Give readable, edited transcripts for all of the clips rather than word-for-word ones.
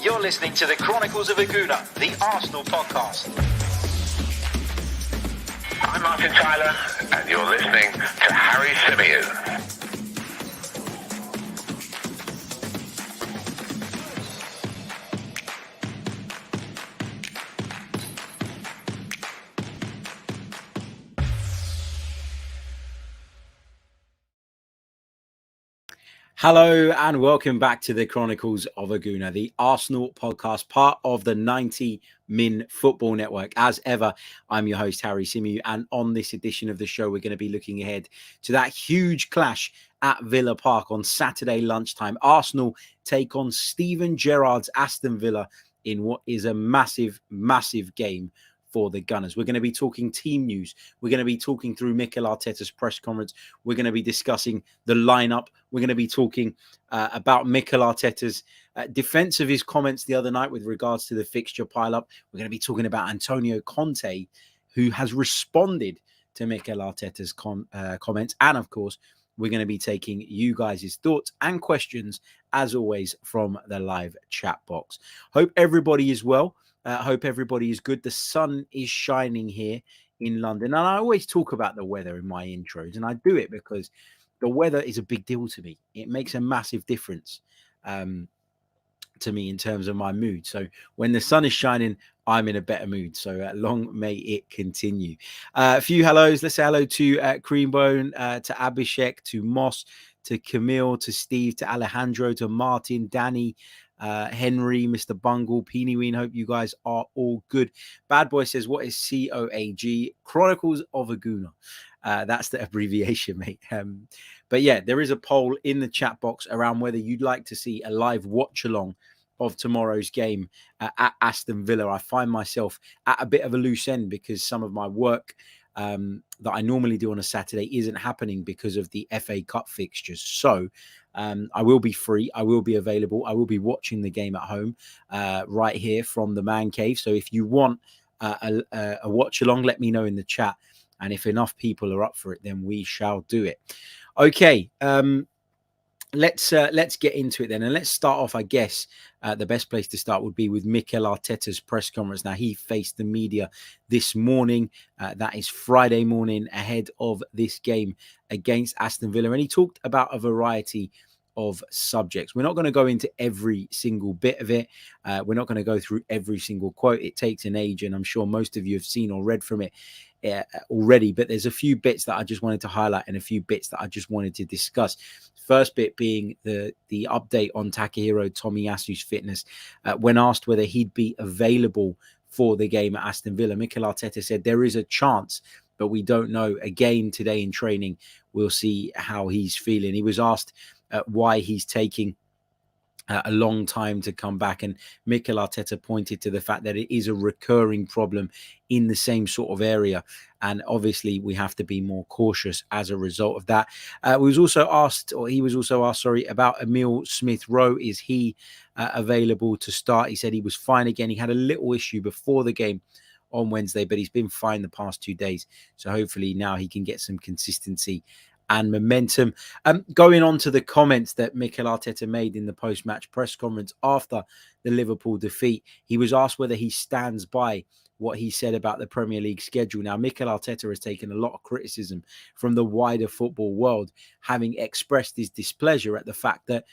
You're listening to the Chronicles of a Gooner, the Arsenal podcast. I'm Martin Tyler, and you're listening to Harry Symeou. Hello and welcome back to the Chronicles of a Gooner, the Arsenal podcast, part of the 90 Min Football Network. As ever, I'm your host, Harry Symeou, and on this edition of the show, we're going to be looking ahead to that huge clash at Villa Park on Saturday lunchtime. Arsenal take on Steven Gerrard's Aston Villa in what is a massive, massive game for the Gunners. We're going to be talking team news. We're going to be talking through Mikel Arteta's press conference. We're going to be discussing the lineup. We're going to be talking about Mikel Arteta's defense of his comments the other night with regards to the fixture pile-up. We're going to be talking about Antonio Conte, who has responded to Mikel Arteta's comments. And of course, we're going to be taking you guys' thoughts and questions, as always, from the live chat box. Hope everybody is well. Hope everybody is good. The sun is shining here in London. And I always talk about the weather in my intros. And I do it because the weather is a big deal to me. It makes a massive difference to me in terms of my mood. So when the sun is shining, I'm in a better mood. So long may it continue. A few hellos. Let's say hello to Creambone, to Abhishek, to Moss, to Camille, to Steve, to Alejandro, to Martin, Danny, Henry, Mr. Bungle, Peanyween. Hope you guys are all good. Bad Boy says, what is COAG? Chronicles of a Gooner. That's the abbreviation, mate. But yeah, there is a poll in the chat box around whether you'd like to see a live watch along of tomorrow's game at Aston Villa. I find myself at a bit of a loose end because some of my work that I normally do on a Saturday isn't happening because of the FA Cup fixtures. So I will be free. I will be available. I will be watching the game at home right here from the man cave. So if you want a watch along, let me know in the chat. And if enough people are up for it, then we shall do it. Okay. Let's get into it then. And let's start off, I guess, the best place to start would be with Mikel Arteta's press conference. Now, he faced the media this morning. That is Friday morning ahead of this game against Aston Villa. And he talked about a variety of subjects. We're not going to go into every single bit of it. We're not going to go through every single quote. It takes an age, and I'm sure most of you have seen or read from it already. But there's a few bits that I just wanted to highlight and a few bits that I just wanted to discuss. First bit being the update on Takahiro Tomiyasu's fitness. When asked whether he'd be available for the game at Aston Villa, Mikel Arteta said there is a chance, but we don't know. Again, today in training, we'll see how he's feeling. He was asked why he's taking a long time to come back, and Mikel Arteta pointed to the fact that it is a recurring problem in the same sort of area, and obviously we have to be more cautious as a result of that. He was also asked about Emile Smith-Rowe. Is he available to start? He said he was fine again. He had a little issue before the game on Wednesday, but he's been fine the past 2 days, so hopefully now he can get some consistency and momentum. Going on to the comments that Mikel Arteta made in the post-match press conference after the Liverpool defeat, he was asked whether he stands by what he said about the Premier League schedule. Now, Mikel Arteta has taken a lot of criticism from the wider football world, having expressed his displeasure at the fact that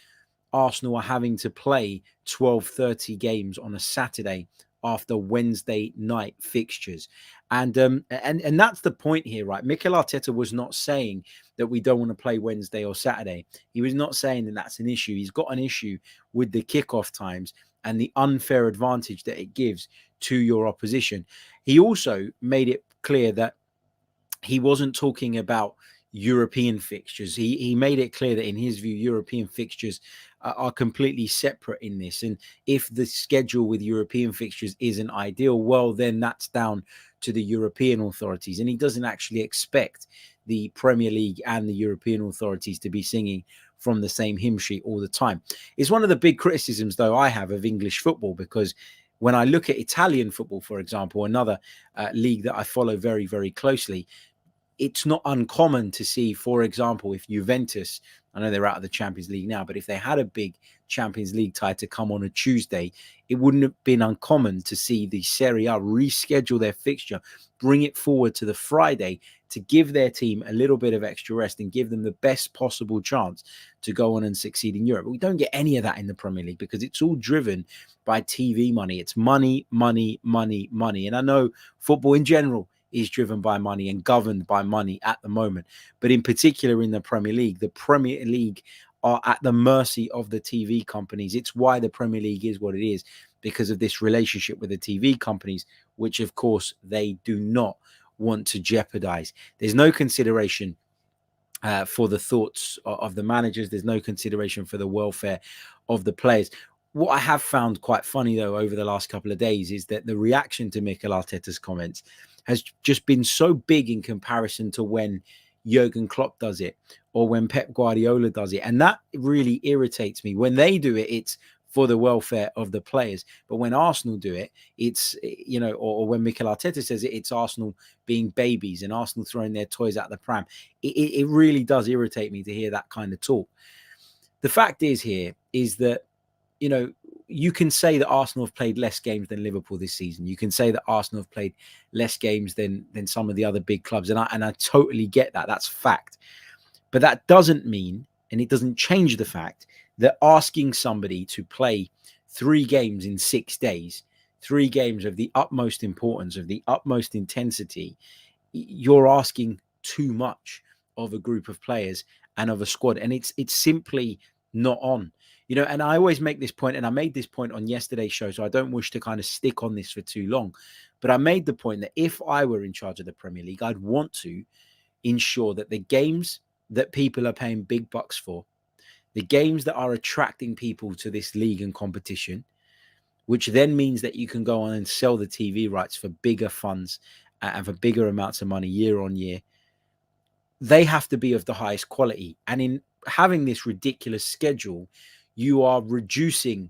Arsenal are having to play 12:30 games on a Saturday after Wednesday night fixtures. And that's the point here, right? Mikel Arteta was not saying that we don't want to play Wednesday or Saturday. He was not saying that that's an issue. He's got an issue with the kickoff times and the unfair advantage that it gives to your opposition. He also made it clear that he wasn't talking about European fixtures. He made it clear that in his view, European fixtures are completely separate in this. And if the schedule with European fixtures isn't ideal, well, then that's down to the European authorities. And he doesn't actually expect the Premier League and the European authorities to be singing from the same hymn sheet all the time. It's one of the big criticisms, though, I have of English football, because when I look at Italian football, for example, another league that I follow very, very closely, it's not uncommon to see, for example, if Juventus I know they're out of the Champions League now, but if they had a big Champions League tie to come on a Tuesday, it wouldn't have been uncommon to see the Serie A reschedule their fixture, bring it forward to the Friday to give their team a little bit of extra rest and give them the best possible chance to go on and succeed in Europe. But we don't get any of that in the Premier League because it's all driven by TV money. It's money, money, money, money. And I know football in general is driven by money and governed by money at the moment. But in particular in the Premier League are at the mercy of the TV companies. It's why the Premier League is what it is, because of this relationship with the TV companies, which of course they do not want to jeopardize. There's no consideration for the thoughts of the managers. There's no consideration for the welfare of the players. What I have found quite funny, though, over the last couple of days is that the reaction to Mikel Arteta's comments has just been so big in comparison to when Jurgen Klopp does it or when Pep Guardiola does it. And that really irritates me. When they do it, it's for the welfare of the players. But when Arsenal do it, it's, or when Mikel Arteta says it, it's Arsenal being babies and Arsenal throwing their toys out the pram. It really does irritate me to hear that kind of talk. The fact is that, you can say that Arsenal have played less games than Liverpool this season. You can say that Arsenal have played less games than some of the other big clubs. And I totally get that. That's fact. But that doesn't mean, and it doesn't change the fact, that asking somebody to play 3 games in 6 days, 3 games of the utmost importance, of the utmost intensity, you're asking too much of a group of players and of a squad. And it's simply not on. And I always make this point, and I made this point on yesterday's show, so I don't wish to kind of stick on this for too long. But I made the point that if I were in charge of the Premier League, I'd want to ensure that the games that people are paying big bucks for, the games that are attracting people to this league and competition, which then means that you can go on and sell the TV rights for bigger funds and for bigger amounts of money year on year, they have to be of the highest quality. And in having this ridiculous schedule, you are reducing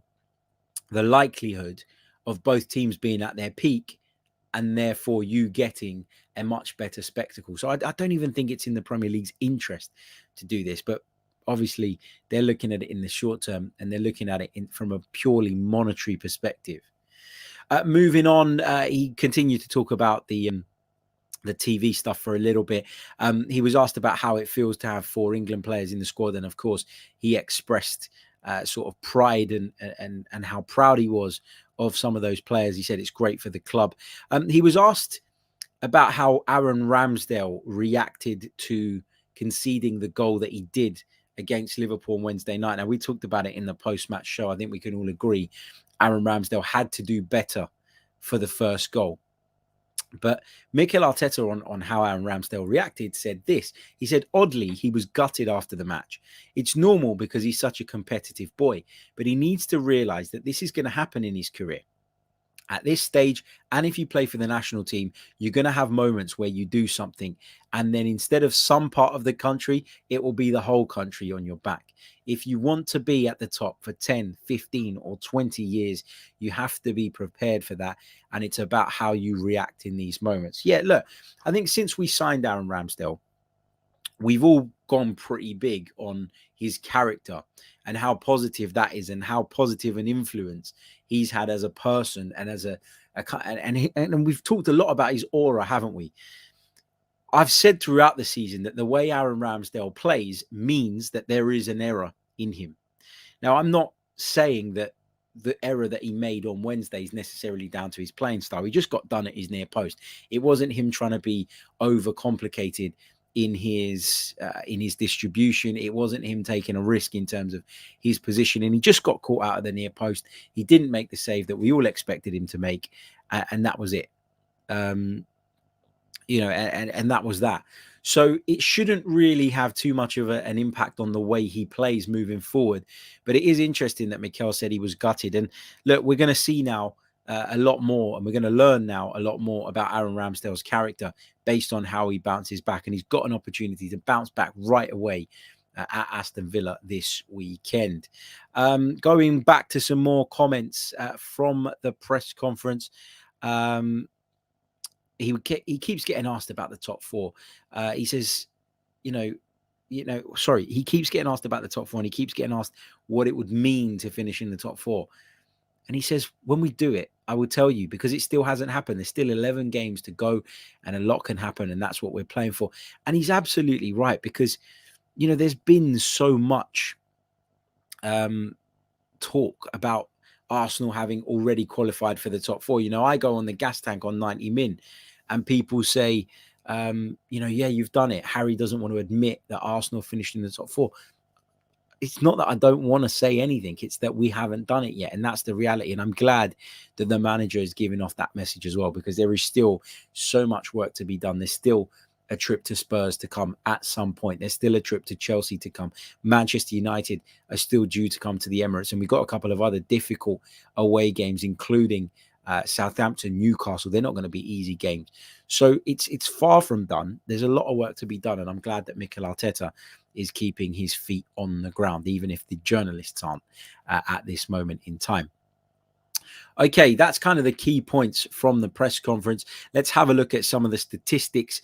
the likelihood of both teams being at their peak and therefore you getting a much better spectacle. So I don't even think it's in the Premier League's interest to do this. But obviously, they're looking at it in the short term and they're looking at it from a purely monetary perspective. Moving on, he continued to talk about the TV stuff for a little bit. He was asked about how it feels to have 4 England players in the squad. And of course, he expressed sort of pride and how proud he was of some of those players. He said it's great for the club. He was asked about how Aaron Ramsdale reacted to conceding the goal that he did against Liverpool on Wednesday night. Now, we talked about it in the post-match show. I think we can all agree Aaron Ramsdale had to do better for the first goal. But Mikel Arteta on how Aaron Ramsdale reacted said this. He said, oddly, he was gutted after the match. It's normal because he's such a competitive boy, but he needs to realize that this is going to happen in his career. At this stage, and if you play for the national team, you're going to have moments where you do something, and then instead of some part of the country, it will be the whole country on your back. If you want to be at the top for 10, 15, or 20 years, you have to be prepared for that, and it's about how you react in these moments. Yeah, look, I think since we signed Aaron Ramsdale, we've all gone pretty big on his character and how positive that is and how positive an influence he's had as a person and as and we've talked a lot about his aura, haven't we? I've said throughout the season that the way Aaron Ramsdale plays means that there is an error in him. Now, I'm not saying that the error that he made on Wednesday is necessarily down to his playing style. He just got done at his near post. It wasn't him trying to be overcomplicated in his distribution. It wasn't him taking a risk in terms of his position, and he just got caught out of the near post. He didn't make the save that we all expected him to make, and that was it. And that was that. So it shouldn't really have too much of an impact on the way he plays moving forward. But it is interesting that Mikel said he was gutted. And look, we're going to see now a lot more, and we're going to learn now a lot more about Aaron Ramsdale's character based on how he bounces back. And he's got an opportunity to bounce back right away at Aston Villa this weekend. Going back to some more comments from the press conference. He keeps getting asked about the top 4. He says, he keeps getting asked about the top four, and he keeps getting asked what it would mean to finish in the top four. And he says, when we do it, I will tell you, because it still hasn't happened. There's still 11 games to go and a lot can happen. And that's what we're playing for. And he's absolutely right, because, there's been so much talk about Arsenal having already qualified for the top four. I go on the gas tank on 90 min and people say, yeah, you've done it. Harry doesn't want to admit that Arsenal finished in the top four. It's not that I don't want to say anything. It's that we haven't done it yet. And that's the reality. And I'm glad that the manager is giving off that message as well, because there is still so much work to be done. There's still a trip to Spurs to come at some point. There's still a trip to Chelsea to come. Manchester United are still due to come to the Emirates. And we've got a couple of other difficult away games, including Southampton, Newcastle. They're not going to be easy games. So it's far from done. There's a lot of work to be done. And I'm glad that Mikel Arteta is keeping his feet on the ground, even if the journalists aren't at this moment in time. Okay, that's kind of the key points from the press conference. Let's have a look at some of the statistics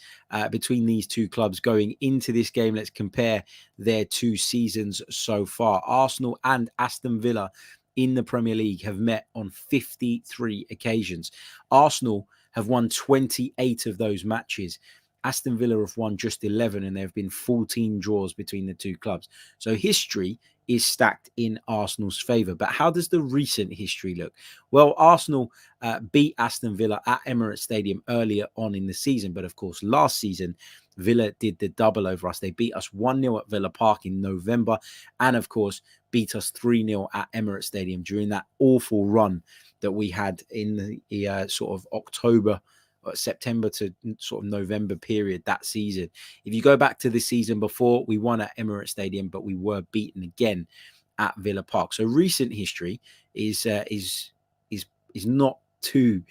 between these two clubs going into this game. Let's compare their two seasons so far. Arsenal and Aston Villa in the Premier League have met on 53 occasions. Arsenal have won 28 of those matches. Aston Villa have won just 11, and there have been 14 draws between the two clubs. So history is stacked in Arsenal's favour. But how does the recent history look? Well, Arsenal beat Aston Villa at Emirates Stadium earlier on in the season. But of course, last season, Villa did the double over us. They beat us 1-0 at Villa Park in November, and of course, beat us 3-0 at Emirates Stadium during that awful run that we had in the sort of September to sort of November period that season. If you go back to the season before, we won at Emirates Stadium, but we were beaten again at Villa Park. So recent history is not too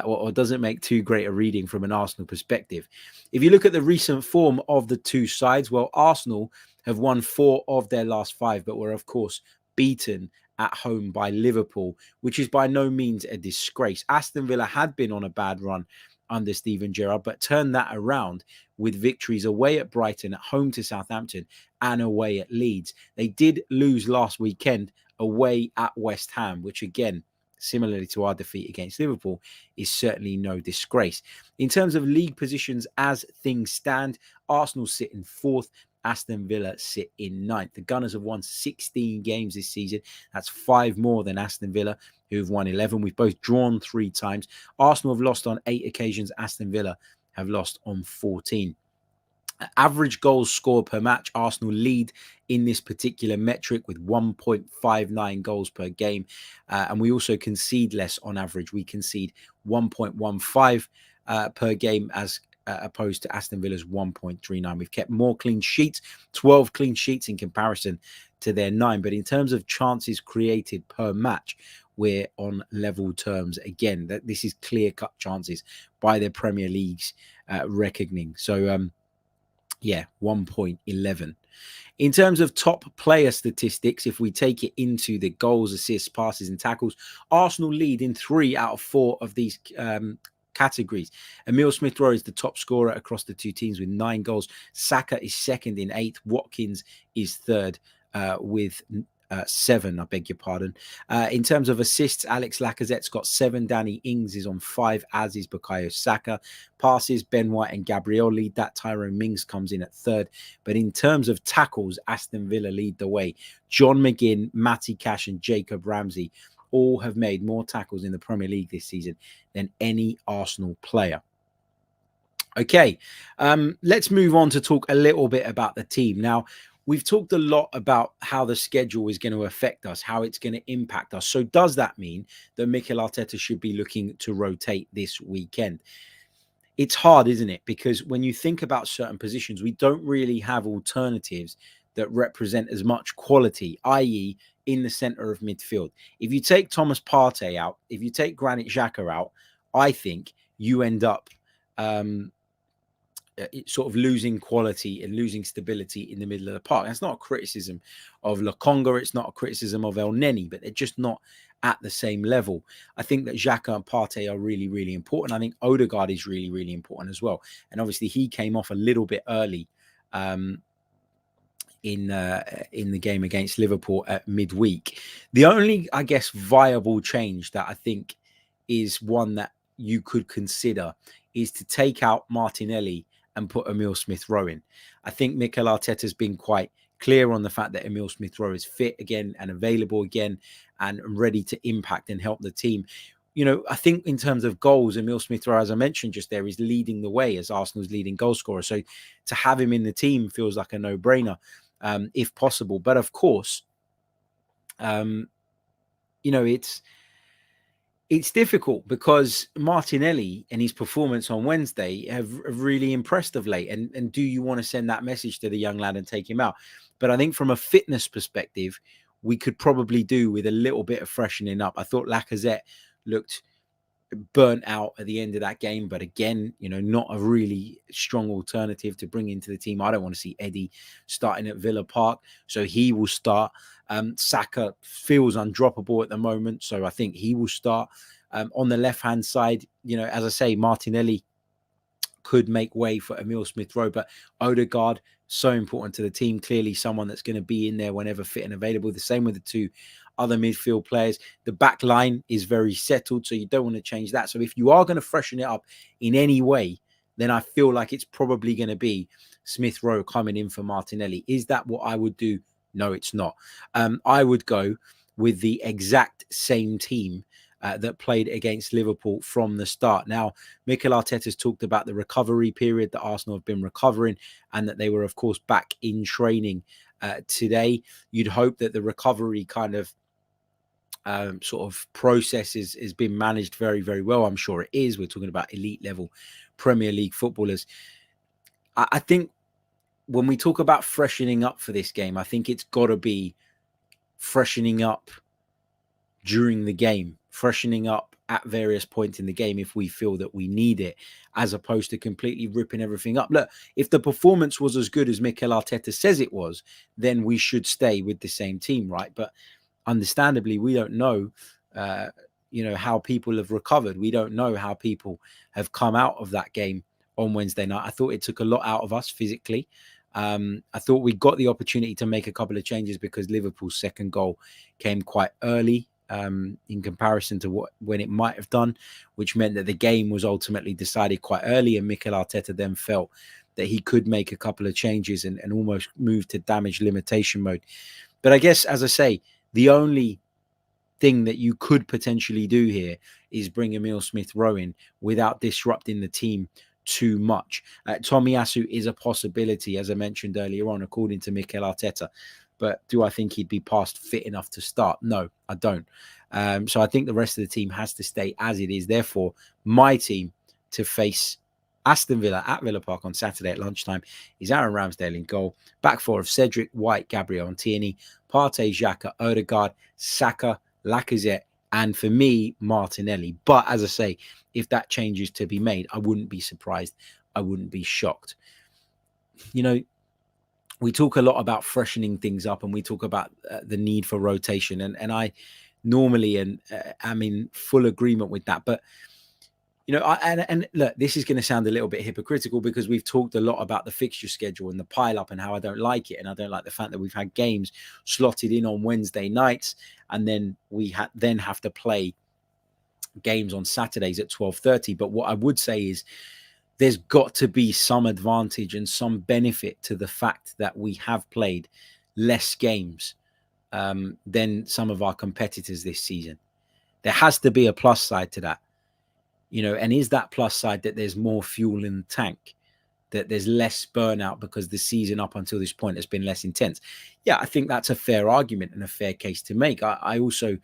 or doesn't make too great a reading from an Arsenal perspective. If you look at the recent form of the two sides, well, Arsenal have won 4 of their last 5, but were of course beaten at home by Liverpool, which is by no means a disgrace. Aston Villa had been on a bad run under Steven Gerrard, but turned that around with victories away at Brighton, at home to Southampton, and away at Leeds. They did lose last weekend away at West Ham, which again, similarly to our defeat against Liverpool, is certainly no disgrace. In terms of league positions as things stand, Arsenal sit in 4th, Aston Villa sit in 9th. The Gunners have won 16 games this season. That's 5 more than Aston Villa, who've won 11. We've both drawn 3 times. Arsenal have lost on 8 occasions. Aston Villa have lost on 14. Average goals scored per match, Arsenal lead in this particular metric with 1.59 goals per game. And we also concede less on average. We concede 1.15 per game as opposed to Aston Villa's 1.39. We've kept more clean sheets, 12 clean sheets in comparison to their 9. But in terms of chances created per match, we're on level terms again. That this is clear-cut chances by the Premier League's reckoning. So, 1.11. In terms of top player statistics, if we take it into the goals, assists, passes, and tackles, Arsenal lead in 3 out of 4 of these categories. Emile Smith-Rowe is the top scorer across the two teams with 9 goals. Saka is second in 8. Watkins is third with 7, I beg your pardon. In terms of assists, Alex Lacazette's got 7. Danny Ings is on 5, as is Bukayo Saka. Passes, Ben White and Gabriel lead that. Tyrone Mings comes in at 3rd. But in terms of tackles, Aston Villa lead the way. John McGinn, Matty Cash and Jacob Ramsey all have made more tackles in the Premier League this season than any Arsenal player. Okay, let's move on to talk a little bit about the team. Now, we've talked a lot about how the schedule is going to affect us, how it's going to impact us. So does that mean that Mikel Arteta should be looking to rotate this weekend? It's hard, isn't it? Because when you think about certain positions, we don't really have alternatives that represent as much quality, i.e. in the centre of midfield. If you take Thomas Partey out, if you take Granit Xhaka out, I think you end up sort of losing quality and losing stability in the middle of the park. That's not a criticism of Lokonga. It's not a criticism of El Neni, but they're just not at the same level. I think that Xhaka and Partey are really, really important. I think Odegaard is really, really important as well. And obviously he came off a little bit early in the game against Liverpool at midweek. The only, I guess, viable change that I think is one that you could consider is to take out Martinelli and put Emil Smith-Rowe in. I think Mikel Arteta has been quite clear on the fact that Emil Smith-Rowe is fit again and available again and ready to impact and help the team. You know, I think in terms of goals, Emil Smith-Rowe, as I mentioned just there, is leading the way as Arsenal's leading goal scorer. So to have him in the team feels like a no-brainer, if possible. But of course, you know, it's difficult because Martinelli and his performance on Wednesday have really impressed of late. And do you want to send that message to the young lad and take him out? But I think from a fitness perspective, we could probably do with a little bit of freshening up. I thought Lacazette looked burnt out at the end of that game, but again, you know, not a really strong alternative to bring into the team. I don't want to see Eddie starting at Villa Park, so he will start. Saka feels undroppable at the moment, so I think he will start. On the left-hand side, you know, as I say, Martinelli could make way for Emil Smith-Rowe, but Odegaard, so important to the team. Clearly someone that's going to be in there whenever fit and available. The same with the two other midfield players. The back line is very settled, so you don't want to change that. So if you are going to freshen it up in any way, then I feel like it's probably going to be Smith-Rowe coming in for Martinelli. Is that what I would do? No, it's not. I would go with the exact same team that played against Liverpool from the start. Now, Mikel Arteta's talked about the recovery period that Arsenal have been recovering and that they were, of course, back in training today. You'd hope that the recovery kind of sort of process is being managed very, very well. I'm sure it is. We're talking about elite level Premier League footballers. I think when we talk about freshening up for this game, I think it's got to be freshening up during the game, freshening up at various points in the game if we feel that we need it, as opposed to completely ripping everything up. Look, if the performance was as good as Mikel Arteta says it was, then we should stay with the same team, right? But understandably, we don't know, you know, how people have recovered. We don't know how people have come out of that game on Wednesday night. I thought it took a lot out of us physically. I thought we got the opportunity to make a couple of changes because Liverpool's second goal came quite early in comparison to when it might have done, which meant that the game was ultimately decided quite early, and Mikel Arteta then felt that he could make a couple of changes and almost move to damage limitation mode. But I guess, as I say, the only thing that you could potentially do here is bring Emil Smith-Rowe in without disrupting the team too much. Tomiyasu is a possibility, as I mentioned earlier on, according to Mikel Arteta. But do I think he'd be past fit enough to start? No, I don't. So I think the rest of the team has to stay as it is. Therefore, my team to face Aston Villa at Villa Park on Saturday at lunchtime is Aaron Ramsdale in goal. Back four of Cedric, White, Gabriel and Tierney, Partey, Xhaka, Odegaard, Saka, Lacazette, and for me, Martinelli. But as I say, if that change is to be made, I wouldn't be surprised. I wouldn't be shocked. You know, we talk a lot about freshening things up and we talk about the need for rotation. And I normally am in full agreement with that. But, you know, and look, this is going to sound a little bit hypocritical because we've talked a lot about the fixture schedule and the pile up and how I don't like it. And I don't like the fact that we've had games slotted in on Wednesday nights and then we then have to play games on Saturdays at 12:30. But what I would say is there's got to be some advantage and some benefit to the fact that we have played less games than some of our competitors this season. There has to be a plus side to that. You know, and is that plus side that there's more fuel in the tank, that there's less burnout because the season up until this point has been less intense? Yeah, I think that's a fair argument and a fair case to make. I also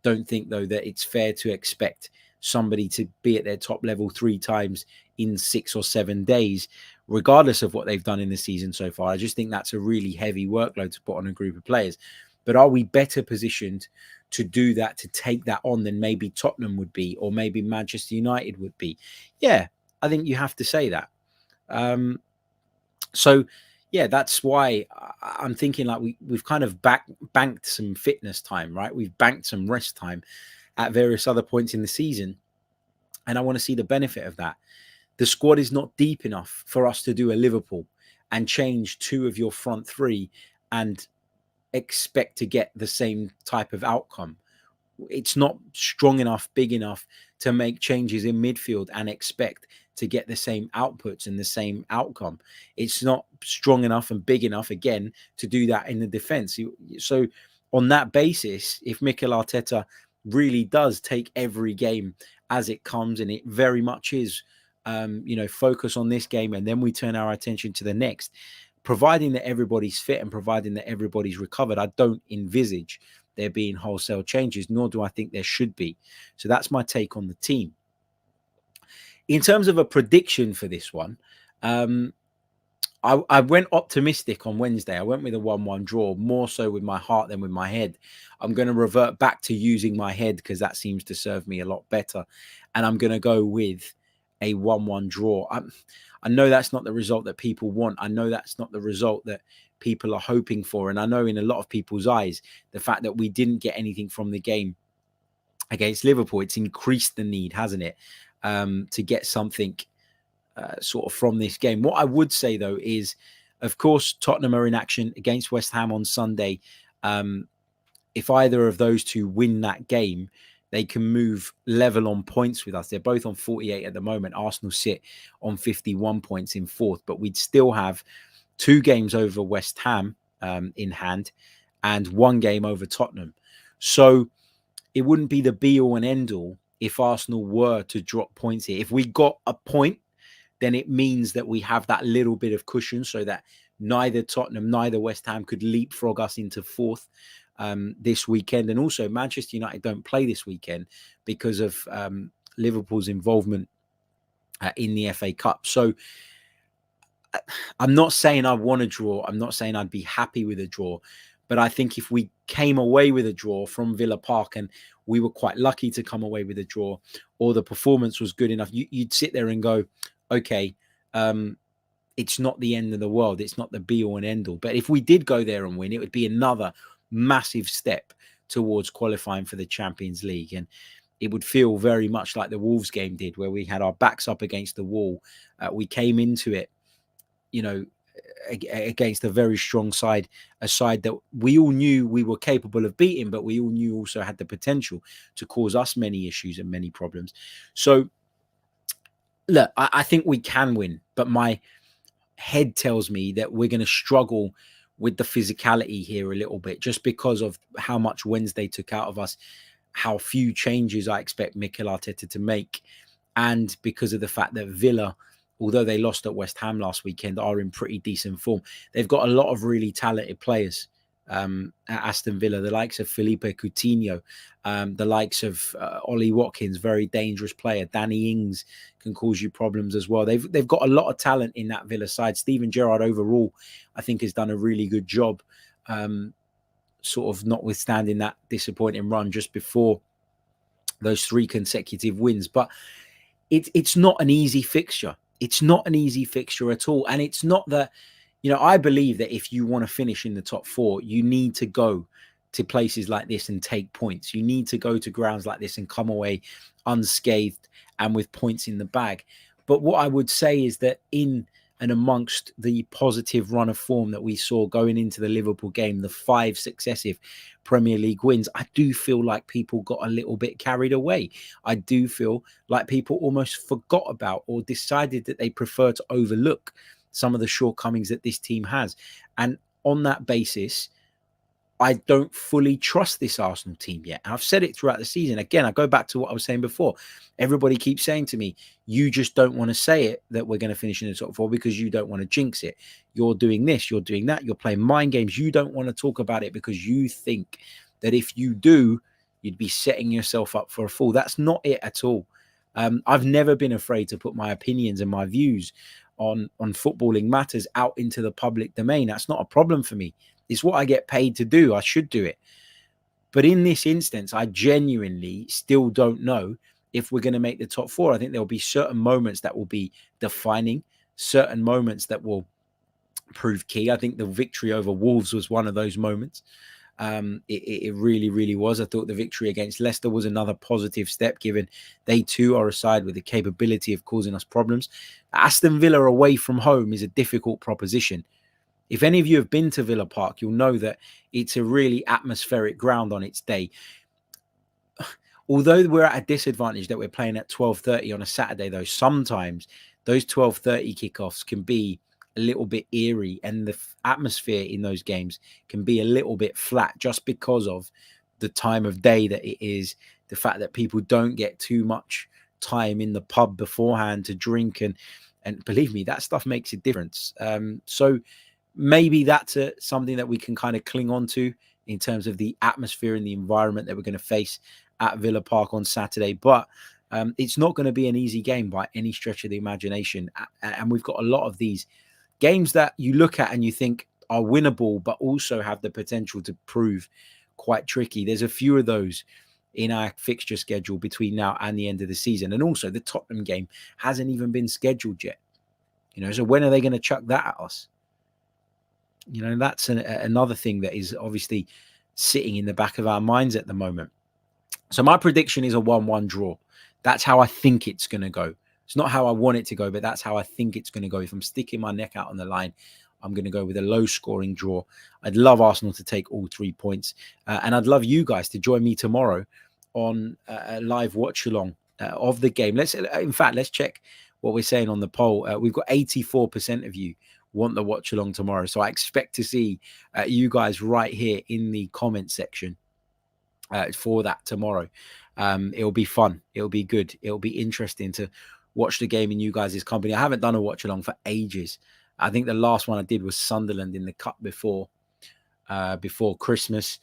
don't think, though, that it's fair to expect somebody to be at their top level 3 times in 6 or 7 days, regardless of what they've done in the season so far. I just think that's a really heavy workload to put on a group of players. But are we better positioned to do that, to take that on than maybe Tottenham would be, or maybe Manchester United would be? Yeah, I think you have to say that. So, yeah, that's why I'm thinking like we've kind of banked some fitness time, right? We've banked some rest time at various other points in the season. And I want to see the benefit of that. The squad is not deep enough for us to do a Liverpool and change 2 of your front 3 and expect to get the same type of outcome. It's not strong enough, big enough to make changes in midfield and expect to get the same outputs and the same outcome. It's not strong enough and big enough, again, to do that in the defense. So on that basis, if Mikel Arteta really does take every game as it comes, and it very much is, focus on this game and then we turn our attention to the next, providing that everybody's fit and providing that everybody's recovered, I don't envisage there being wholesale changes, nor do I think there should be. So that's my take on the team. In terms of a prediction for this one, I went optimistic on Wednesday. I went with a 1-1 draw, more so with my heart than with my head. I'm going to revert back to using my head because that seems to serve me a lot better. And I'm going to go with a 1-1 draw. I know that's not the result that people want. I know that's not the result that people are hoping for. And I know in a lot of people's eyes, the fact that we didn't get anything from the game against Liverpool, it's increased the need, hasn't it, to get something sort of from this game. What I would say, though, is, of course, Tottenham are in action against West Ham on Sunday. If either of those two win that game, they can move level on points with us. They're both on 48 at the moment. Arsenal sit on 51 points in fourth, but we'd still have 2 games over West Ham in hand and 1 game over Tottenham. So it wouldn't be the be-all and end-all if Arsenal were to drop points here. If we got a point, then it means that we have that little bit of cushion so that neither Tottenham, neither West Ham could leapfrog us into fourth this weekend. And also Manchester United don't play this weekend because of Liverpool's involvement in the FA Cup. So I'm not saying I want a draw. I'm not saying I'd be happy with a draw. But I think if we came away with a draw from Villa Park, and we were quite lucky to come away with a draw, or the performance was good enough, you'd sit there and go, okay, it's not the end of the world. It's not the be-all and end-all. But if we did go there and win, it would be another massive step towards qualifying for the Champions League. And it would feel very much like the Wolves game did, where we had our backs up against the wall. We came into it, against a very strong side, a side that we all knew we were capable of beating, but we all knew also had the potential to cause us many issues and many problems. So, look, I think we can win, but my head tells me that we're going to struggle with the physicality here a little bit, just because of how much Wednesday took out of us, how few changes I expect Mikel Arteta to make, and because of the fact that Villa, although they lost at West Ham last weekend, are in pretty decent form. They've got a lot of really talented players at Aston Villa, the likes of Felipe Coutinho, the likes of Ollie Watkins, very dangerous player. Danny Ings can cause you problems as well. They've got a lot of talent in that Villa side. Steven Gerrard overall, I think, has done a really good job, sort of notwithstanding that disappointing run just before those 3 consecutive wins. But it's not an easy fixture. It's not an easy fixture at all. And it's not that, I believe that if you want to finish in the top 4, you need to go to places like this and take points. You need to go to grounds like this and come away unscathed and with points in the bag. But what I would say is that in and amongst the positive run of form that we saw going into the Liverpool game, the 5 successive Premier League wins, I do feel like people got a little bit carried away. I do feel like people almost forgot about or decided that they prefer to overlook some of the shortcomings that this team has. And on that basis, I don't fully trust this Arsenal team yet. And I've said it throughout the season. Again, I go back to what I was saying before. Everybody keeps saying to me, you just don't want to say it that we're going to finish in the top 4 because you don't want to jinx it. You're doing this, you're doing that, you're playing mind games. You don't want to talk about it because you think that if you do, you'd be setting yourself up for a fall. That's not it at all. I've never been afraid to put my opinions and my views on footballing matters out into the public domain. That's not a problem for me. It's what I get paid to do. I should do it. But in this instance, I genuinely still don't know if we're going to make the top 4. I think there'll be certain moments that will be defining, certain moments that will prove key. I think the victory over Wolves was one of those moments. It really, really was. I thought the victory against Leicester was another positive step, given they too are a side with the capability of causing us problems. Aston Villa away from home is a difficult proposition. If any of you have been to Villa Park, you'll know that it's a really atmospheric ground on its day. Although we're at a disadvantage that we're playing at 12:30 on a Saturday, though, sometimes those 12:30 kickoffs can be a little bit eerie, and the atmosphere in those games can be a little bit flat just because of the time of day that it is, the fact that people don't get too much time in the pub beforehand to drink, and believe me, that stuff makes a difference. So maybe that's something that we can kind of cling on to in terms of the atmosphere and the environment that we're going to face at Villa Park on Saturday. But it's not going to be an easy game by any stretch of the imagination. And we've got a lot of these games that you look at and you think are winnable, but also have the potential to prove quite tricky. There's a few of those in our fixture schedule between now and the end of the season. And also the Tottenham game hasn't even been scheduled yet. So when are they going to chuck that at us? That's another thing that is obviously sitting in the back of our minds at the moment. So my prediction is a 1-1 draw. That's how I think it's going to go. It's not how I want it to go, but that's how I think it's going to go. If I'm sticking my neck out on the line, I'm going to go with a low-scoring draw. I'd love Arsenal to take all 3 points. And I'd love you guys to join me tomorrow on a live watch-along of the game. Let's check what we're saying on the poll. We've got 84% of you want the watch-along tomorrow. So I expect to see you guys right here in the comment section for that tomorrow. It'll be fun. It'll be good. It'll be interesting to watch the game in you guys' company. I haven't done a watch-along for ages. I think the last one I did was Sunderland in the cup before Christmas.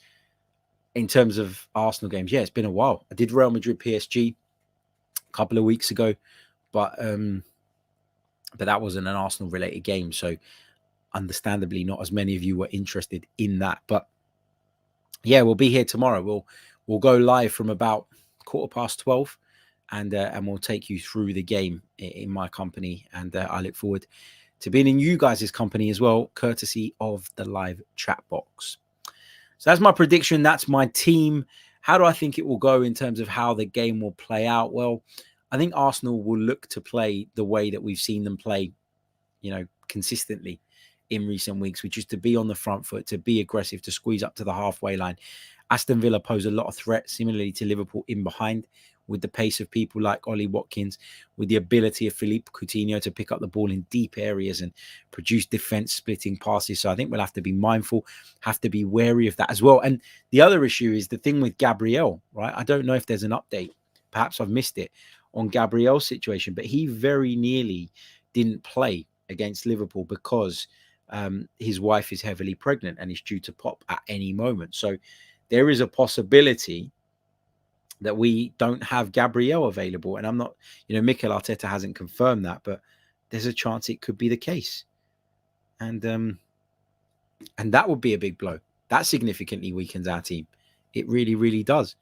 In terms of Arsenal games, yeah, it's been a while. I did Real Madrid PSG a couple of weeks ago, but that wasn't an Arsenal related game, so understandably not as many of you were interested in that. But yeah, we'll be here tomorrow. We'll go live from about 12:15, and we'll take you through the game in my company, and I look forward to being in you guys' company as well, courtesy of the live chat box. So that's my prediction. That's my team. How do I think it will go in terms of how the game will play out? Well, I think Arsenal will look to play the way that we've seen them play, consistently in recent weeks, which is to be on the front foot, to be aggressive, to squeeze up to the halfway line. Aston Villa pose a lot of threat, similarly to Liverpool in behind, with the pace of people like Ollie Watkins, with the ability of Philippe Coutinho to pick up the ball in deep areas and produce defense-splitting passes. So I think we'll have to be mindful, have to be wary of that as well. And the other issue is the thing with Gabriel, right? I don't know if there's an update. Perhaps I've missed it on Gabriel's situation, but he very nearly didn't play against Liverpool because his wife is heavily pregnant and is due to pop at any moment. So there is a possibility that we don't have Gabriel available. And I'm not, Mikel Arteta hasn't confirmed that, but there's a chance it could be the case. And that would be a big blow. That significantly weakens our team. It really, really does.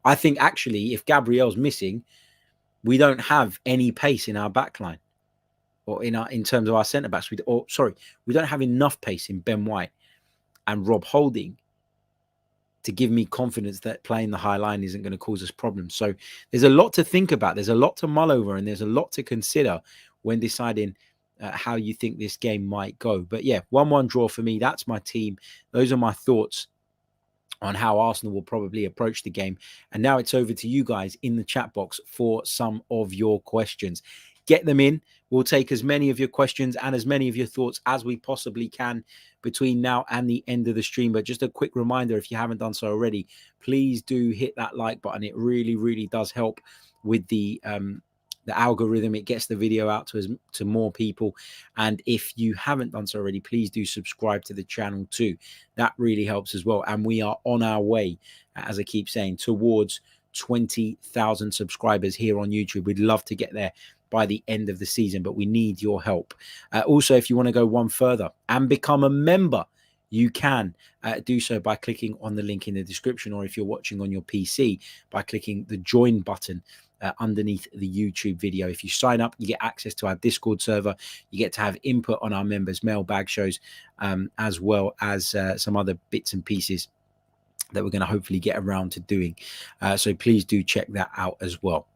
I think actually, if Gabriel's missing, we don't have any pace in our backline or in terms of our centre backs. We don't have enough pace in Ben White and Rob Holding to give me confidence that playing the high line isn't going to cause us problems. So there's a lot to think about. There's a lot to mull over, and there's a lot to consider when deciding how you think this game might go. But yeah, 1-1 draw for me. That's my team. Those are my thoughts on how Arsenal will probably approach the game. And now it's over to you guys in the chat box for some of your questions. Get them in. We'll take as many of your questions and as many of your thoughts as we possibly can between now and the end of the stream. But just a quick reminder, if you haven't done so already, please do hit that like button. It really, really does help with the algorithm. It gets the video out to more people. And if you haven't done so already, please do subscribe to the channel too. That really helps as well. And we are on our way, as I keep saying, towards 20,000 subscribers here on YouTube. We'd love to get there by the end of the season, but we need your help. Also, if you want to go one further and become a member, you can do so by clicking on the link in the description, or if you're watching on your PC, by clicking the join button underneath the YouTube video. If you sign up, you get access to our Discord server. You get to have input on our members' mailbag shows, as well as some other bits and pieces that we're going to hopefully get around to doing. So please do check that out as well.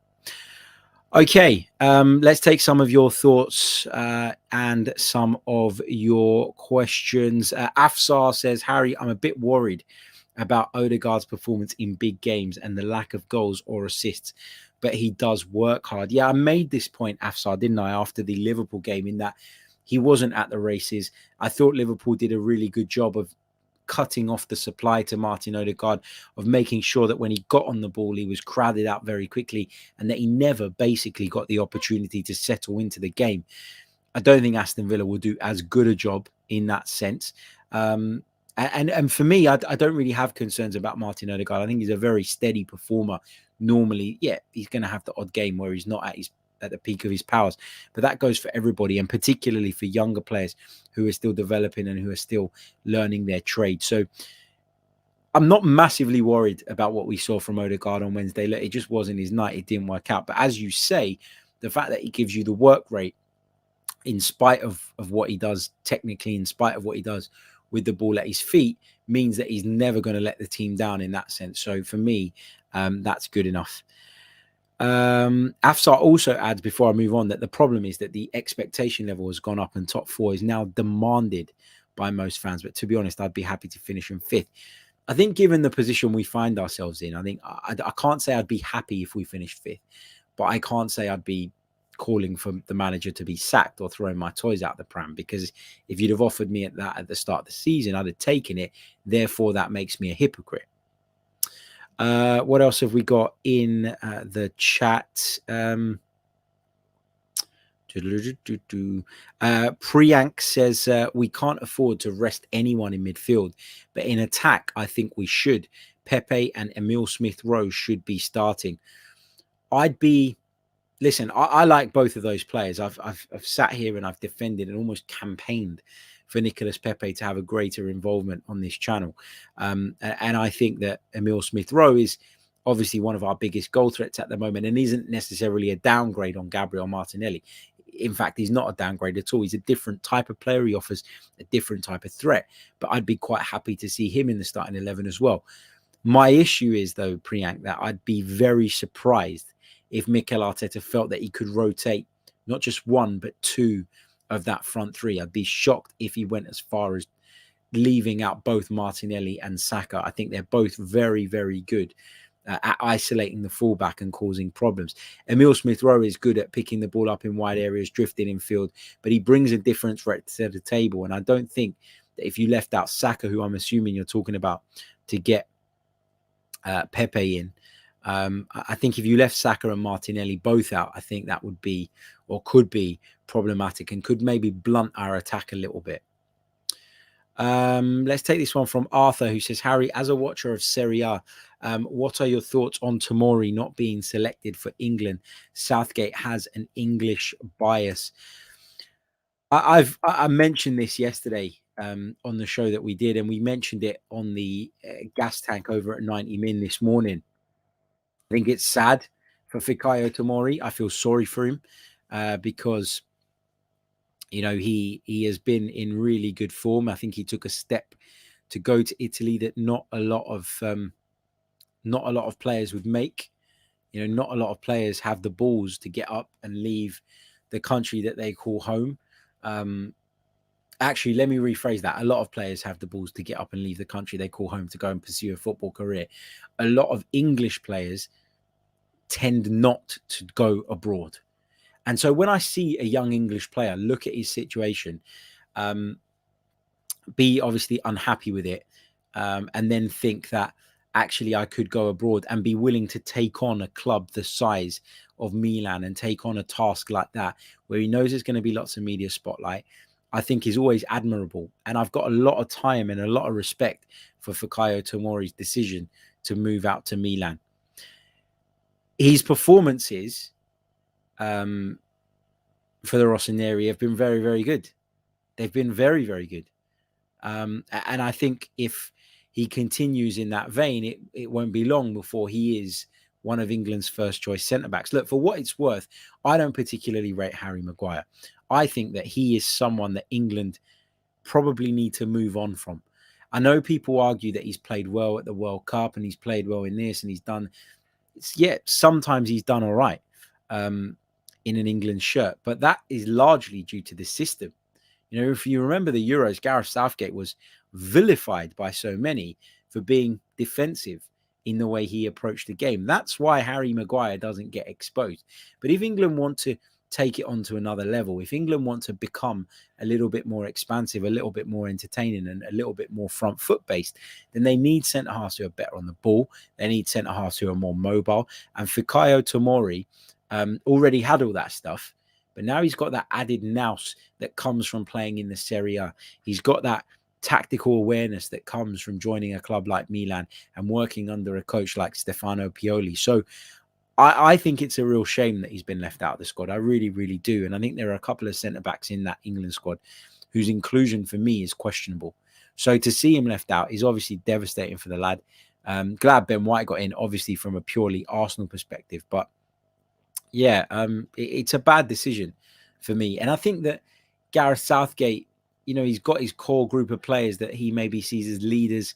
Okay, let's take some of your thoughts and some of your questions. Afsar says, Harry, I'm a bit worried about Odegaard's performance in big games and the lack of goals or assists, but he does work hard. Yeah, I made this point, Afsar, didn't I, after the Liverpool game, in that he wasn't at the races. I thought Liverpool did a really good job of cutting off the supply to Martin Odegaard, of making sure that when he got on the ball, he was crowded out very quickly and that he never basically got the opportunity to settle into the game. I don't think Aston Villa will do as good a job in that sense. And for me, I don't really have concerns about Martin Odegaard. I think he's a very steady performer. Normally, yeah, he's going to have the odd game where he's not at the peak of his powers, but that goes for everybody, and particularly for younger players who are still developing and who are still learning their trade. So I'm not massively worried about what we saw from Odegaard on Wednesday. Look, it just wasn't his night. It didn't work out. But as you say, the fact that he gives you the work rate in spite of what he does technically, in spite of what he does with the ball at his feet, means that he's never going to let the team down in that sense. So for me, that's good enough. Afsar also adds, before I move on, that the problem is that the expectation level has gone up and top four is now demanded by most fans. But to be honest, I'd be happy to finish in fifth. I think given the position we find ourselves in, I think I can't say I'd be happy if we finished fifth, but I can't say I'd be calling for the manager to be sacked or throwing my toys out the pram, because if you'd have offered me that at the start of the season, I'd have taken it. Therefore, that makes me a hypocrite. What else have we got in the chat? Priyank says, we can't afford to rest anyone in midfield, but in attack, I think we should. Pepe and Emile Smith-Rowe should be starting. Listen, I like both of those players. I've sat here and I've defended and almost campaigned for Nicolas Pepe to have a greater involvement on this channel. And I think that Emile Smith-Rowe is obviously one of our biggest goal threats at the moment and isn't necessarily a downgrade on Gabriel Martinelli. In fact, he's not a downgrade at all. He's a different type of player. He offers a different type of threat. But I'd be quite happy to see him in the starting 11 as well. My issue is, though, Priyank, that I'd be very surprised if Mikel Arteta felt that he could rotate not just one, but two of that front three. I'd be shocked if he went as far as leaving out both Martinelli and Saka. I think they're both very, very good at isolating the fullback and causing problems. Emile Smith-Rowe is good at picking the ball up in wide areas, drifting in field, but he brings a different threat to the table. And I don't think that if you left out Saka, who I'm assuming you're talking about, to get Pepe in, I think if you left Saka and Martinelli both out, I think that would be, or could be, problematic and could maybe blunt our attack a little bit. Let's take this one from Arthur, who says, Harry, as a watcher of Serie A, what are your thoughts on Tomori not being selected for England? Southgate has an English bias. I mentioned this yesterday on the show that we did, and we mentioned it on the gas tank over at 90 Min this morning. I think it's sad for Fikayo Tomori. I feel sorry for him because, you know, he has been in really good form. I think he took a step to go to Italy that not a lot of players would make. You know, not a lot of players have the balls to get up and leave the country that they call home. Actually, let me rephrase that. A lot of players have the balls to get up and leave the country they call home to go and pursue a football career. A lot of English players tend not to go abroad. And so when I see a young English player look at his situation, be obviously unhappy with it, and then think that actually I could go abroad and be willing to take on a club the size of Milan and take on a task like that, where he knows there's going to be lots of media spotlight, I think is always admirable. And I've got a lot of time and a lot of respect for Fikayo Tomori's decision to move out to Milan. His performances for the Rossoneri have been very, very good. They've been very, very good. And I think if he continues in that vein, it won't be long before he is one of England's first choice centre-backs. Look, for what it's worth, I don't particularly rate Harry Maguire. I think that he is someone that England probably need to move on from. I know people argue that he's played well at the World Cup and he's played well in this and he's done, sometimes he's done all right. in an England shirt. But that is largely due to the system. You know, if you remember the Euros, Gareth Southgate was vilified by so many for being defensive in the way he approached the game. That's why Harry Maguire doesn't get exposed. But if England want to take it on to another level, if England want to become a little bit more expansive, a little bit more entertaining, and a little bit more front foot based, then they need centre halves who are better on the ball. They need centre halves who are more mobile. And Fikayo Tomori already had all that stuff, but now he's got that added nous that comes from playing in the Serie A. He's got that tactical awareness that comes from joining a club like Milan and working under a coach like Stefano Pioli. So I think it's a real shame that he's been left out of the squad. I really, really do. And I think there are a couple of centre-backs in that England squad whose inclusion for me is questionable. So to see him left out is obviously devastating for the lad. Glad Ben White got in, obviously, from a purely Arsenal perspective. But yeah, it's a bad decision for me. And I think that Gareth Southgate, you know, he's got his core group of players that he maybe sees as leaders.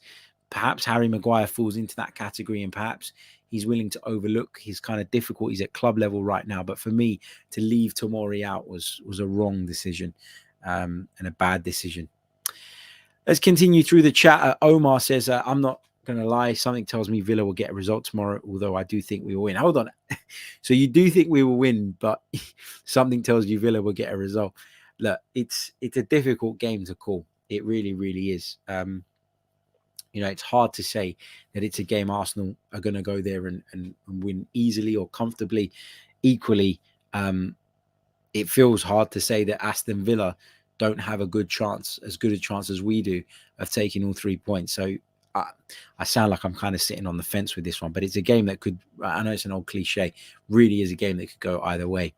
Perhaps Harry Maguire falls into that category, and perhaps he's willing to overlook his kind of difficulties at club level right now. But for me, to leave Tomori out was a wrong decision and a bad decision. Let's continue through the chat. Omar says, I'm not going to lie. Something tells me Villa will get a result tomorrow, although I do think we will win. Hold on. So you do think we will win, but something tells you Villa will get a result. Look, it's a difficult game to call. It really, really is. You know, it's hard to say that it's a game Arsenal are going to go there and win easily or comfortably. Equally, it feels hard to say that Aston Villa don't have a good chance, as good a chance as we do, of taking all 3 points. So I sound like I'm kind of sitting on the fence with this one, but it's a game that could, I know it's an old cliche, really is a game that could go either way.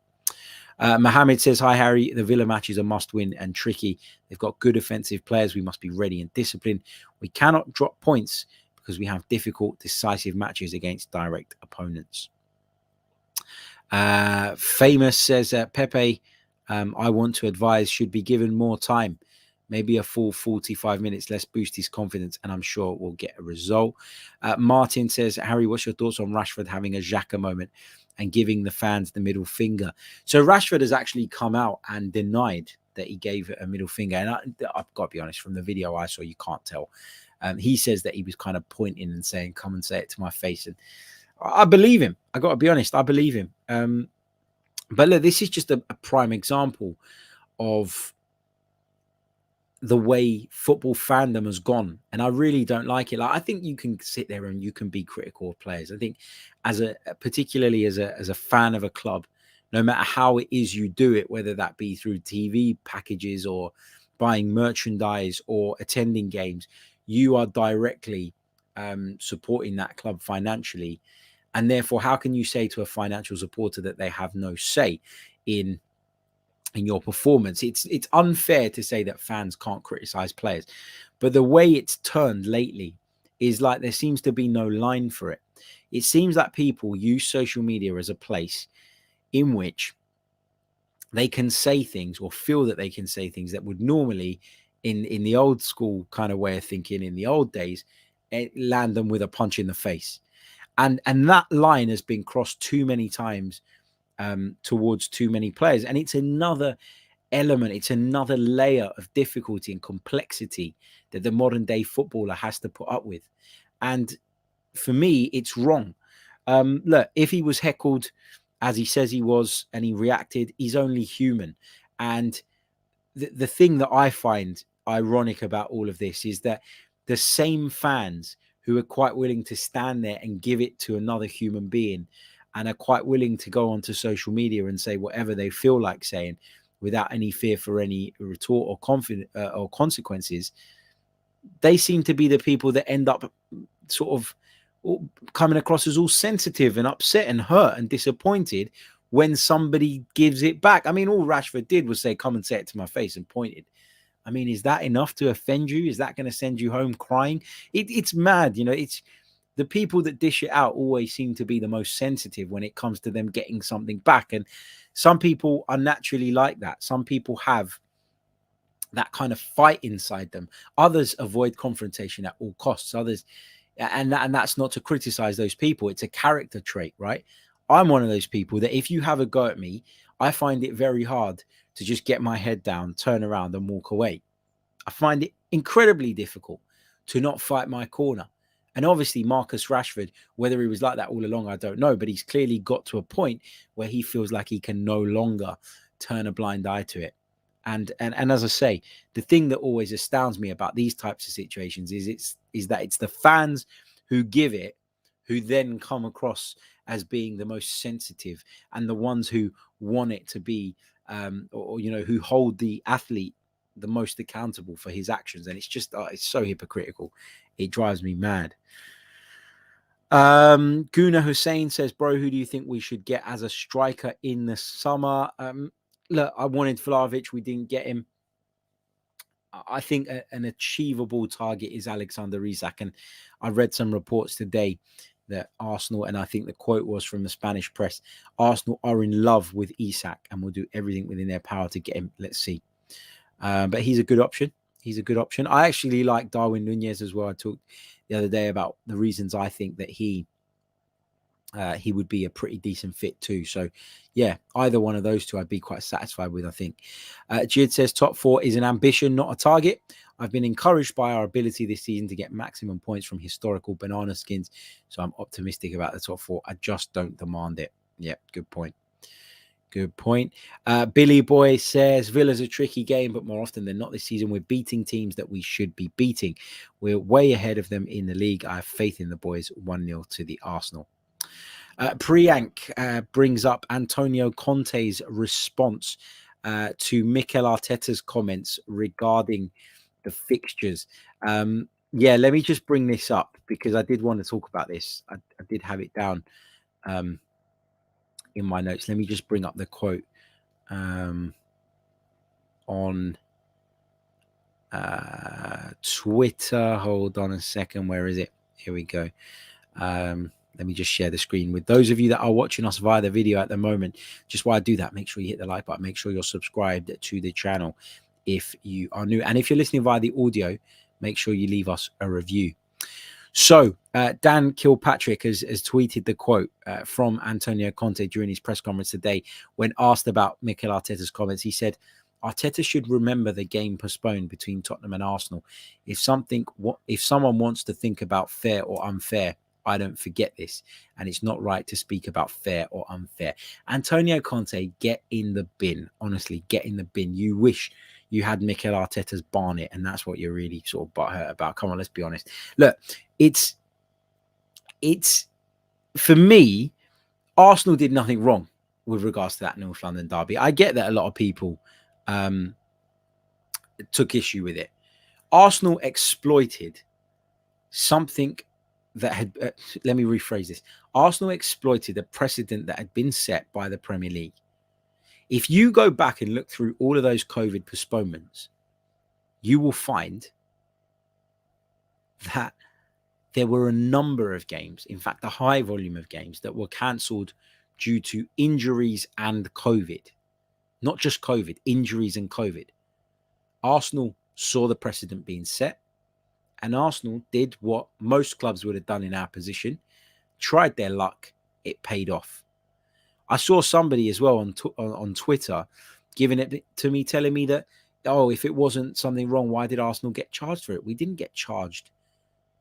Mohammed says, hi, Harry. The Villa match is a must-win and tricky. They've got good offensive players. We must be ready and disciplined. We cannot drop points because we have difficult, decisive matches against direct opponents. Famous says, Pepe, I want to advise, should be given more time. Maybe a full 45 minutes. Let's boost his confidence, and I'm sure we'll get a result. Martin says, Harry, what's your thoughts on Rashford having a Xhaka moment and giving the fans the middle finger? So Rashford has actually come out and denied that he gave a middle finger. And I've got to be honest, from the video I saw, you can't tell. He says that he was kind of pointing and saying, come and say it to my face. And I believe him. I got to be honest, I believe him. But look, this is just a prime example of the way football fandom has gone, and I really don't like it. Like, I think you can sit there and you can be critical of players. I think particularly as a fan of a club, no matter how it is you do it, whether that be through TV packages or buying merchandise or attending games, you are directly supporting that club financially. And therefore, how can you say to a financial supporter that they have no say in your performance? It's unfair to say that fans can't criticize players, but the way it's turned lately is like there seems to be no line for it. It seems that people use social media as a place in which they can say things or feel that they can say things that would normally, in the old school kind of way of thinking, in the old days, land them with a punch in the face. And that line has been crossed too many times towards too many players. And it's another element, it's another layer of difficulty and complexity that the modern day footballer has to put up with. And for me, it's wrong. Look, if he was heckled as he says he was and he reacted, he's only human. And the thing that I find ironic about all of this is that the same fans who are quite willing to stand there and give it to another human being and are quite willing to go onto social media and say whatever they feel like saying without any fear for any retort or consequences, they seem to be the people that end up sort of coming across as all sensitive and upset and hurt and disappointed when somebody gives it back. I mean, all Rashford did was say, come and say it to my face, and pointed. I mean, is that enough to offend you? Is that going to send you home crying? It's mad. You know, it's the people that dish it out always seem to be the most sensitive when it comes to them getting something back. And some people are naturally like that. Some people have that kind of fight inside them. Others avoid confrontation at all costs. Others, and that's not to criticize those people. It's a character trait, right? I'm one of those people that if you have a go at me, I find it very hard to just get my head down, turn around and walk away. I find it incredibly difficult to not fight my corner. And obviously, Marcus Rashford, whether he was like that all along, I don't know. But he's clearly got to a point where he feels like he can no longer turn a blind eye to it. And as I say, the thing that always astounds me about these types of situations is that it's the fans who give it, who then come across as being the most sensitive and the ones who want it to be, or who hold the athlete the most accountable for his actions. And it's just, it's so hypocritical. It drives me mad. Gooner Hussein says, bro, who do you think we should get as a striker in the summer? Look, I wanted Vlahovic. We didn't get him. I think an achievable target is Alexander Isak. And I read some reports today that Arsenal, and I think the quote was from the Spanish press, Arsenal are in love with Isak and will do everything within their power to get him. Let's see. But he's a good option. He's a good option. I actually like Darwin Nunez as well. I talked the other day about the reasons I think that he would be a pretty decent fit too. So, yeah, either one of those two I'd be quite satisfied with, I think. Jid says top 4 is an ambition, not a target. I've been encouraged by our ability this season to get maximum points from historical banana skins. So I'm optimistic about the top 4. I just don't demand it. Yeah, good point. Good point. Billy Boy says Villa's a tricky game, but more often than not this season, we're beating teams that we should be beating. We're way ahead of them in the league. I have faith in the boys. 1-0 to the Arsenal. Priyank brings up Antonio Conte's response to Mikel Arteta's comments regarding the fixtures. Yeah, let me just bring this up because I did want to talk about this. I did have it down in my notes. Let me just bring up the quote on Twitter. Hold on a second. Where is it? Here we go. Let me just share the screen with those of you that are watching us via the video at the moment. Just while I do that, make sure you hit the like button. Make sure you're subscribed to the channel if you are new. And if you're listening via the audio, make sure you leave us a review. So Dan Kilpatrick has tweeted the quote from Antonio Conte during his press conference today when asked about Mikel Arteta's comments. He said, Arteta should remember the game postponed between Tottenham and Arsenal. If someone wants to think about fair or unfair, I don't forget this. And it's not right to speak about fair or unfair. Antonio Conte, get in the bin. Honestly, get in the bin. You wish you had Mikel Arteta's Barnet, and that's what you're really sort of butthurt about. Come on, let's be honest. Look, it's for me, Arsenal did nothing wrong with regards to that North London derby. I get that a lot of people took issue with it. Arsenal exploited something that had, let me rephrase this. Arsenal exploited a precedent that had been set by the Premier League. If you go back and look through all of those COVID postponements, you will find that there were a number of games, in fact, a high volume of games that were cancelled due to injuries and COVID. Not just COVID, injuries and COVID. Arsenal saw the precedent being set, and Arsenal did what most clubs would have done in our position, tried their luck, it paid off. I saw somebody as well on Twitter giving it to me, telling me that, oh, if it wasn't something wrong, why did Arsenal get charged for it? We didn't get charged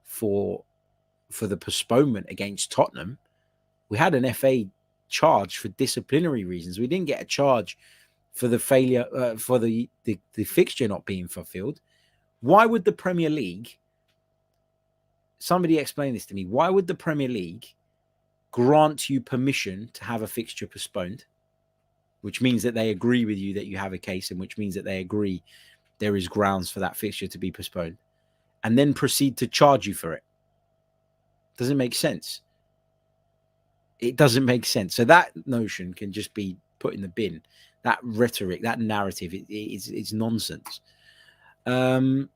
for the postponement against Tottenham. We had an FA charge for disciplinary reasons. We didn't get a charge for the failure, for the fixture not being fulfilled. Why would the Premier League, somebody explain this to me, why would the Premier League grant you permission to have a fixture postponed, which means that they agree with you that you have a case, and which means that they agree there is grounds for that fixture to be postponed, and then proceed to charge you for it? Doesn't make sense. It doesn't make sense. So that notion can just be put in the bin. That rhetoric, that narrative, it's nonsense. What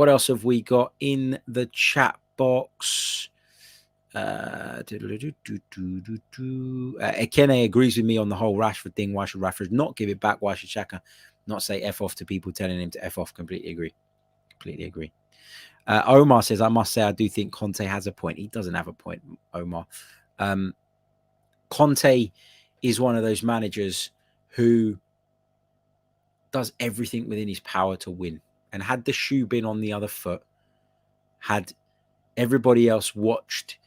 else have we got in the chat box? Ekene agrees with me on the whole Rashford thing. Why should Rashford not give it back? Why should Xhaka not say F off to people telling him to F off? Completely agree. Completely agree. Omar says, I must say, I do think Conte has a point. He doesn't have a point, Omar. Conte is one of those managers who does everything within his power to win. And had the shoe been on the other foot, had everybody else watched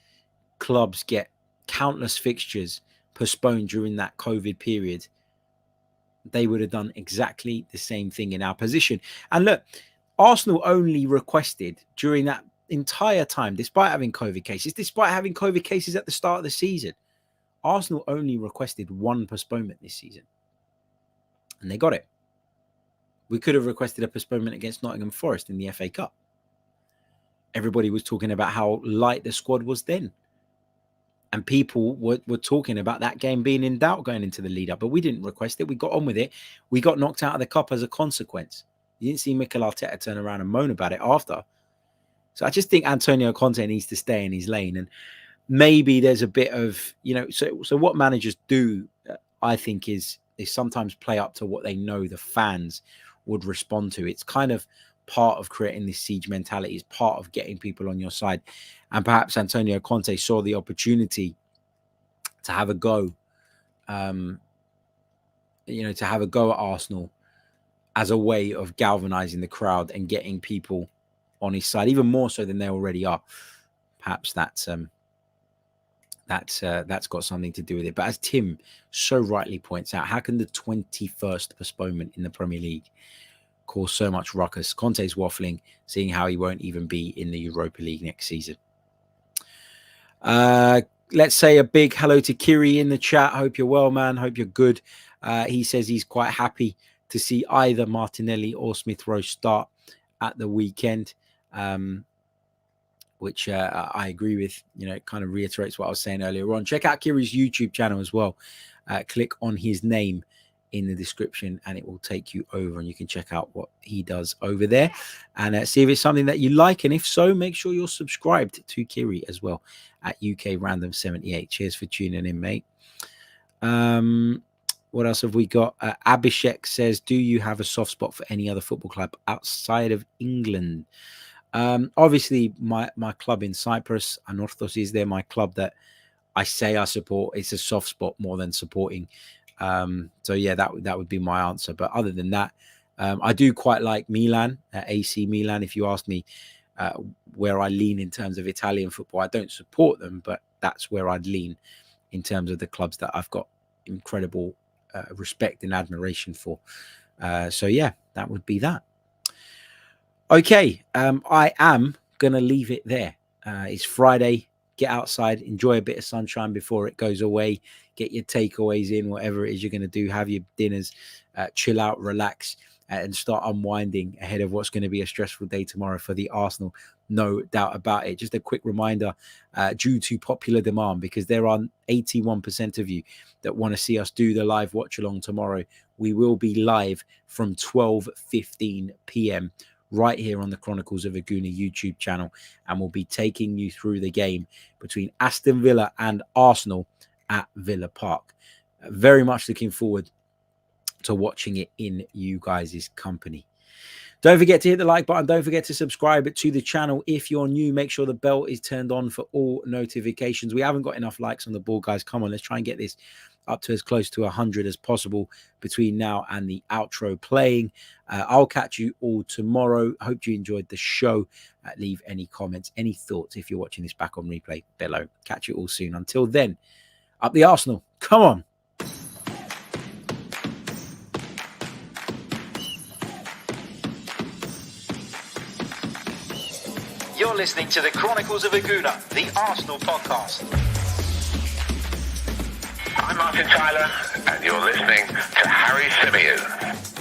clubs get countless fixtures postponed during that COVID period, they would have done exactly the same thing in our position. And look, Arsenal only requested during that entire time, despite having COVID cases at the start of the season, Arsenal only requested one postponement this season. And they got it. We could have requested a postponement against Nottingham Forest in the FA Cup. Everybody was talking about how light the squad was then. And people were talking about that game being in doubt going into the lead-up. But we didn't request it. We got on with it. We got knocked out of the cup as a consequence. You didn't see Mikel Arteta turn around and moan about it after. So I just think Antonio Conte needs to stay in his lane. And maybe there's a bit of, so what managers do, I think, is sometimes play up to what they know the fans would respond to. It's kind of part of creating this siege mentality, is part of getting people on your side. And perhaps Antonio Conte saw the opportunity to have a go, to have a go at Arsenal as a way of galvanizing the crowd and getting people on his side, even more so than they already are. Perhaps that's got something to do with it. But as Tim so rightly points out, how can the 21st postponement in the Premier League cause so much ruckus? Conte's waffling, seeing how he won't even be in the Europa League next season. Let's say a big hello to Kiri in the chat. Hope you're well, man. Hope you're good. He says he's quite happy to see either Martinelli or Smith Rowe start at the weekend, which I agree with. It kind of reiterates what I was saying earlier on. Check out Kiri's YouTube channel as well. Click on his name in the description and it will take you over and you can check out what he does over there and see if it's something that you like. And if so, make sure you're subscribed to Kiri as well at UK Random 78. Cheers for tuning in, mate. What else have we got? Abhishek says, do you have a soft spot for any other football club outside of England? Obviously my club in Cyprus, Anorthos, is there my club that I say I support. It's a soft spot more than supporting. So yeah, that would be my answer. But other than that, I do quite like Milan, AC Milan. If you ask me where I lean in terms of Italian football, I don't support them, but that's where I'd lean in terms of the clubs that I've got incredible respect and admiration for. So yeah, that would be that. Okay, I am going to leave it there. It's Friday. Get outside, enjoy a bit of sunshine before it goes away. Get your takeaways in, whatever it is you're going to do. Have your dinners, chill out, relax, and start unwinding ahead of what's going to be a stressful day tomorrow for the Arsenal. No doubt about it. Just a quick reminder, due to popular demand, because there are 81% of you that want to see us do the live watch along tomorrow. We will be live from 12:15 p.m. right here on the Chronicles of a Gooner YouTube channel, and we'll be taking you through the game between Aston Villa and Arsenal at Villa Park. Very much looking forward to watching it in you guys' company. Don't forget to hit the like button. Don't forget to subscribe to the channel. If you're new, make sure the bell is turned on for all notifications. We haven't got enough likes on the board, guys. Come on, let's try and get this up to as close to 100 as possible between now and the outro playing. I'll catch you all tomorrow. Hope you enjoyed the show. Leave any comments, any thoughts if you're watching this back on replay below. Catch you all soon. Until then, up the Arsenal. Come on. You're listening to the Chronicles of a Gooner, the Arsenal podcast. I'm Martin Tyler, and you're listening to Harry Symeou.